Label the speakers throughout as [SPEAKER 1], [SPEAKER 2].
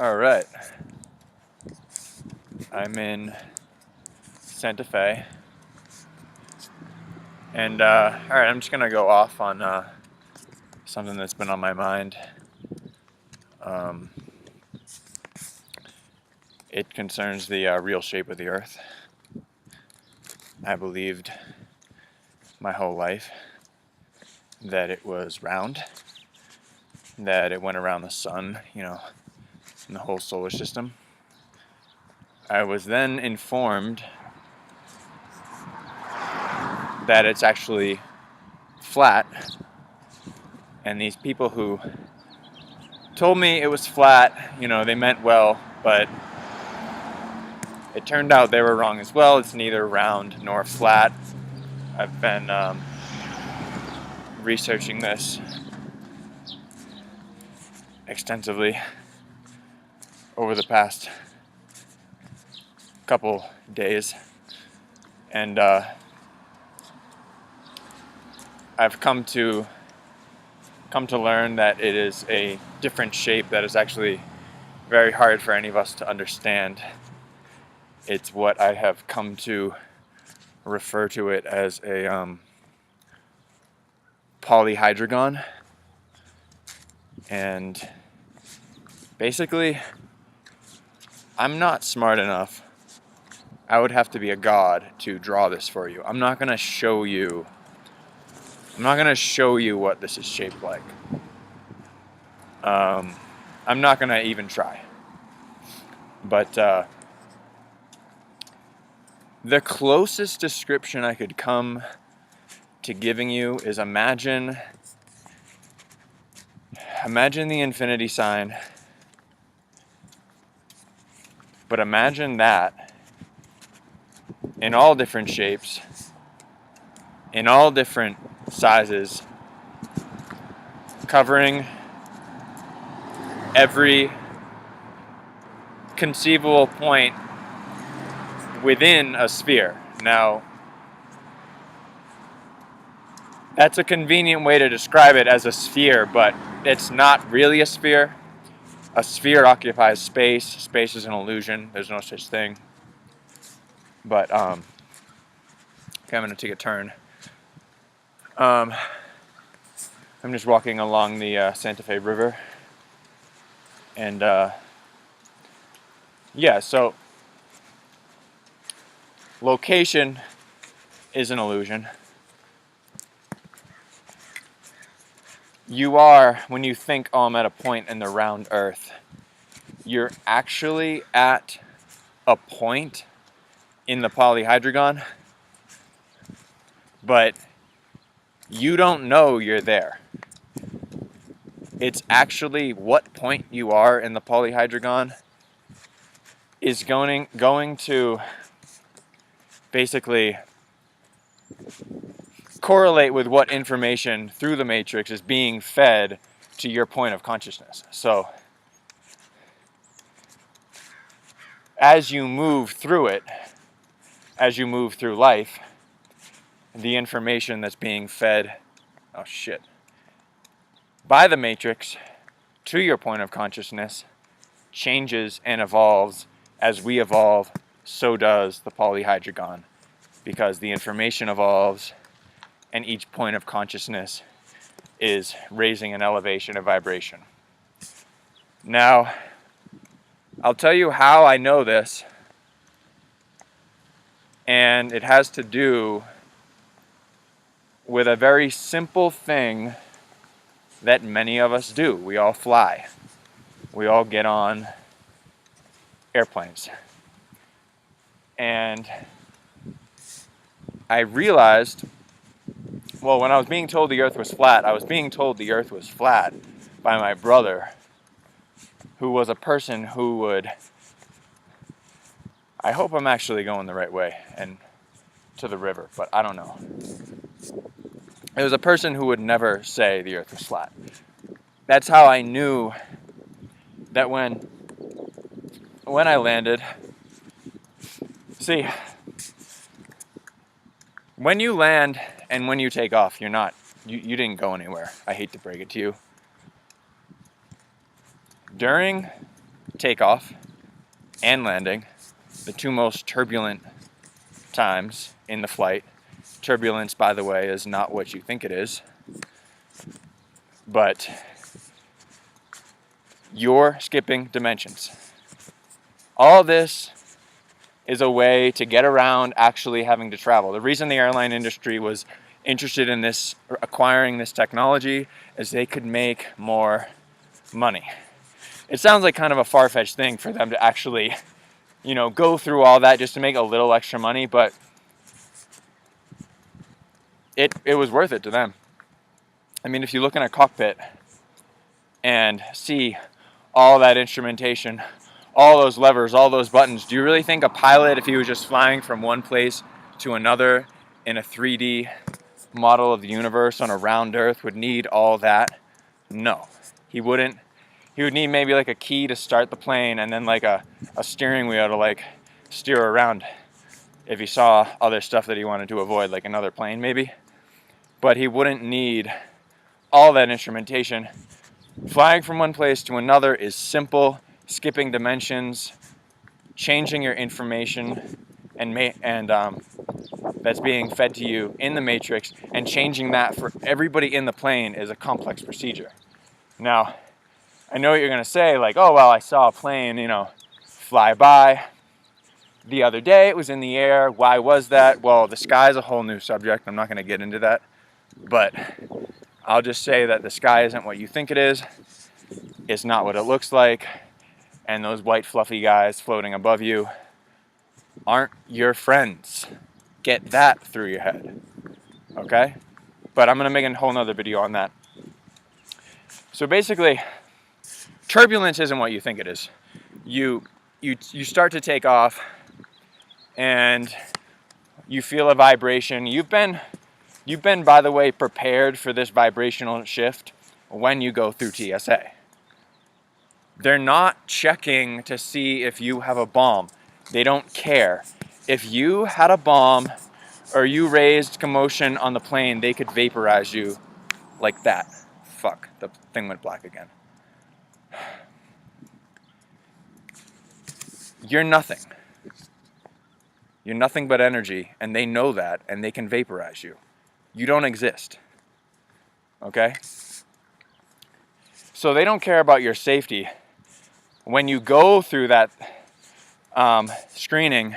[SPEAKER 1] All right, I'm in Santa Fe, and all right, I'm just gonna go off on something that's been on my mind. Um, it concerns the real shape of the Earth. I believed my whole life that it was round, that it went around the sun, in the whole solar system. I was then informed that it's actually flat, and these people who told me it was flat, they meant well, but it turned out they were wrong as well. It's neither round nor flat. I've been researching this extensively over the past couple days, and I've come to learn that it is a different shape that is actually very hard for any of us to understand. It's what I have come to refer to it as a polyhydrogon, and basically I'm not smart enough. I would have to be a god to draw this for you. I'm not going to show you what this is shaped like. I'm not going to even try. But the closest description I could come to giving you is imagine the infinity sign, but imagine that in all different shapes, in all different sizes, covering every conceivable point within a sphere. Now, that's a convenient way to describe it as a sphere, but it's not really a sphere. A sphere occupies space. Space is an illusion. There's no such thing. But, okay, I'm going to take a turn. I'm just walking along the Santa Fe River. And, yeah, so location is an illusion. You are, when you think, oh, I'm at a point in the round Earth, you're actually at a point in the polyhydrogon, but you don't know you're there. It's actually what point you are in the polyhydrogon is going to basically correlate with what information through the matrix is being fed to your point of consciousness. So as you move through it, as you move through life, the information that's being fed, by the matrix to your point of consciousness changes and evolves. As we evolve, so does the polyhydrogon, because the information evolves and each point of consciousness is raising an elevation of vibration. Now, I'll tell you how I know this, and it has to do with a very simple thing that many of us do. We all fly. We all get on airplanes. And I realized, well, when I was being told the Earth was flat, I was being told the Earth was flat by my brother, who was a person who would, I hope I'm actually going the right way and to the river, but I don't know. It was a person who would never say the Earth was flat. That's how I knew that when I landed, see, when you land and when you take off, you didn't go anywhere. I hate to break it to you. During takeoff and landing, the two most turbulent times in the flight. Turbulence, by the way, is not what you think it is, but you're skipping dimensions. All this is a way to get around actually having to travel. The reason the airline industry was interested in this, acquiring this technology, is they could make more money. It sounds like kind of a far-fetched thing for them to actually, go through all that just to make a little extra money, but it was worth it to them. I mean, if you look in a cockpit and see all that instrumentation, all those levers, all those buttons, do you really think a pilot, if he was just flying from one place to another in a 3D model of the universe on a round Earth, would need all that? No, he wouldn't. He would need maybe like a key to start the plane, and then like a steering wheel to like steer around if he saw other stuff that he wanted to avoid, like another plane maybe. But he wouldn't need all that instrumentation. Flying from one place to another is simple. Skipping dimensions, changing your information and that's being fed to you in the matrix, and changing that for everybody in the plane is a complex procedure. Now, I know what you're going to say, like, oh, well, I saw a plane, fly by the other day. It was in the air. Why was that? Well, the sky is a whole new subject. I'm not going to get into that. But I'll just say that the sky isn't what you think it is. It's not what it looks like. And those white fluffy guys floating above you aren't your friends. Get that through your head. Okay? But I'm going to make a whole nother video on that. So basically, turbulence isn't what you think it is. You start to take off and you feel a vibration. You've been, by the way, prepared for this vibrational shift when you go through TSA. They're not checking to see if you have a bomb. They don't care. If you had a bomb or you raised commotion on the plane, they could vaporize you like that. Fuck, the thing went black again. You're nothing. You're nothing but energy, and they know that, and they can vaporize you. You don't exist. Okay? So they don't care about your safety. When you go through that screening,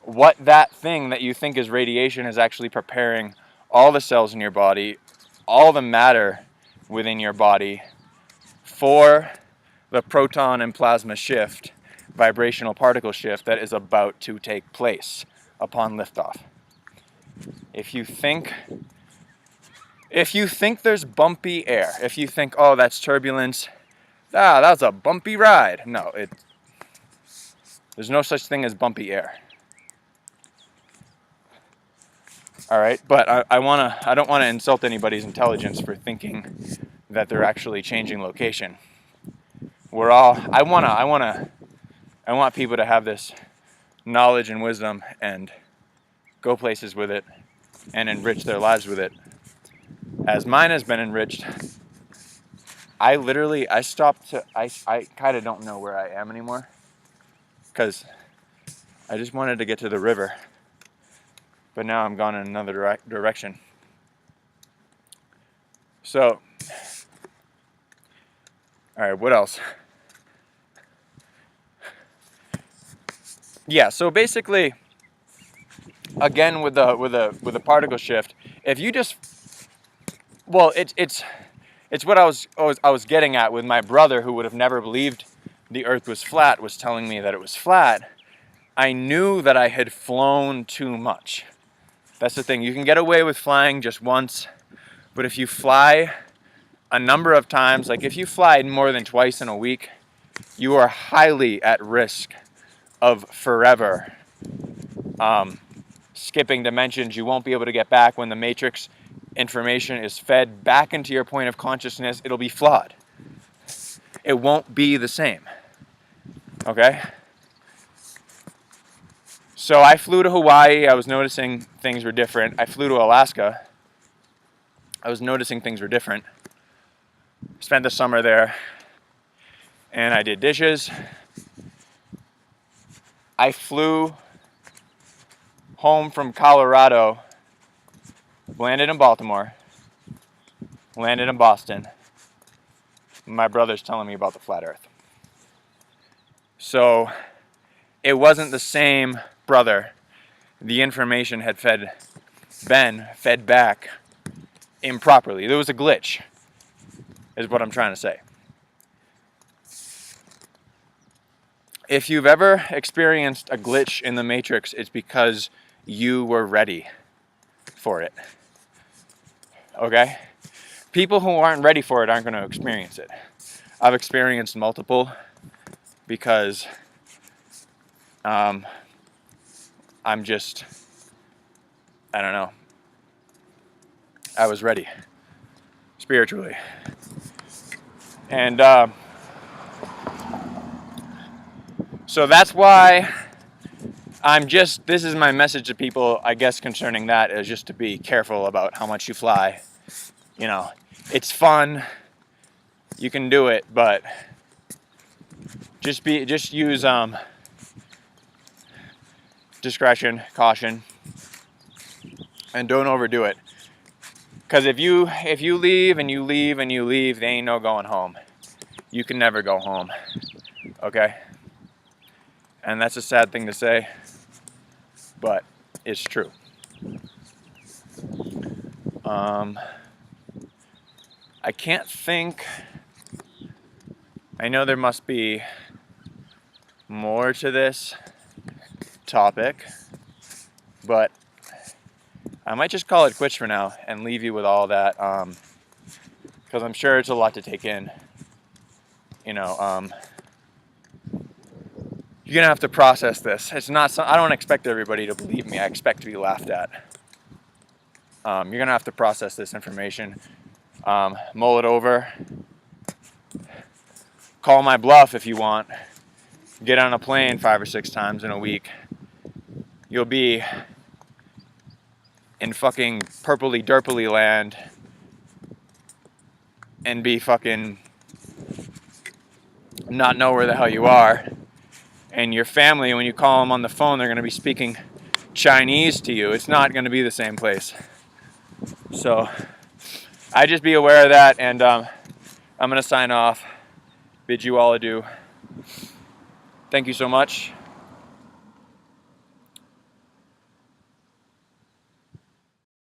[SPEAKER 1] what that thing that you think is radiation is actually preparing all the cells in your body, all the matter within your body for the proton and plasma shift, vibrational particle shift that is about to take place upon liftoff. If you think there's bumpy air, if you think, oh, that's turbulence, that's a bumpy ride. No, there's no such thing as bumpy air. All right, but I don't want to insult anybody's intelligence for thinking that they're actually changing location. I want people to have this knowledge and wisdom and go places with it and enrich their lives with it. As mine has been enriched, I kind of don't know where I am anymore, because I just wanted to get to the river, but now I'm gone in another direction. So, all right, what else? Yeah, so basically, again with the particle shift, if you just, well, it's what I was getting at with my brother, who would have never believed the Earth was flat, was telling me that it was flat. I knew that I had flown too much. That's the thing. You can get away with flying just once, but if you fly a number of times, like if you fly more than twice in a week, you are highly at risk of forever skipping dimensions. You won't be able to get back. When the matrix information is fed back into your point of consciousness, it'll be flawed. It won't be the same. Okay? So I flew to Hawaii. I was noticing things were different. I flew to Alaska. I was noticing things were different. Spent the summer there. and I did dishes. I flew home from Colorado, landed in Baltimore, landed in Boston. My brother's telling me about the flat earth. So it wasn't the same brother. The information had been fed back improperly. There was a glitch, is what I'm trying to say. If you've ever experienced a glitch in the Matrix, it's because you were ready for it. Okay? People who aren't ready for it aren't going to experience it. I've experienced multiple because I'm just, I don't know. I was ready spiritually. And so that's why this is my message to people, I guess, concerning that, is just to be careful about how much you fly. You know, it's fun. You can do it, but just use discretion, caution, and don't overdo it. Because if you leave and you leave and you leave, there ain't no going home. You can never go home. Okay? And that's a sad thing to say, but it's true. I can't think. I know there must be more to this topic, but I might just call it quits for now and leave you with all that, because I'm sure it's a lot to take in. You know, you're gonna have to process this. It's not. I don't expect everybody to believe me. I expect to be laughed at. You're gonna have to process this information, mull it over, call my bluff if you want. Get on a plane 5 or 6 times in a week. You'll be in fucking purpley derply land and be fucking not know where the hell you are. And your family, when you call them on the phone, they're going to be speaking Chinese to you. It's not going to be the same place. So I just be aware of that, and I'm going to sign off. Bid you all adieu. Thank you so much.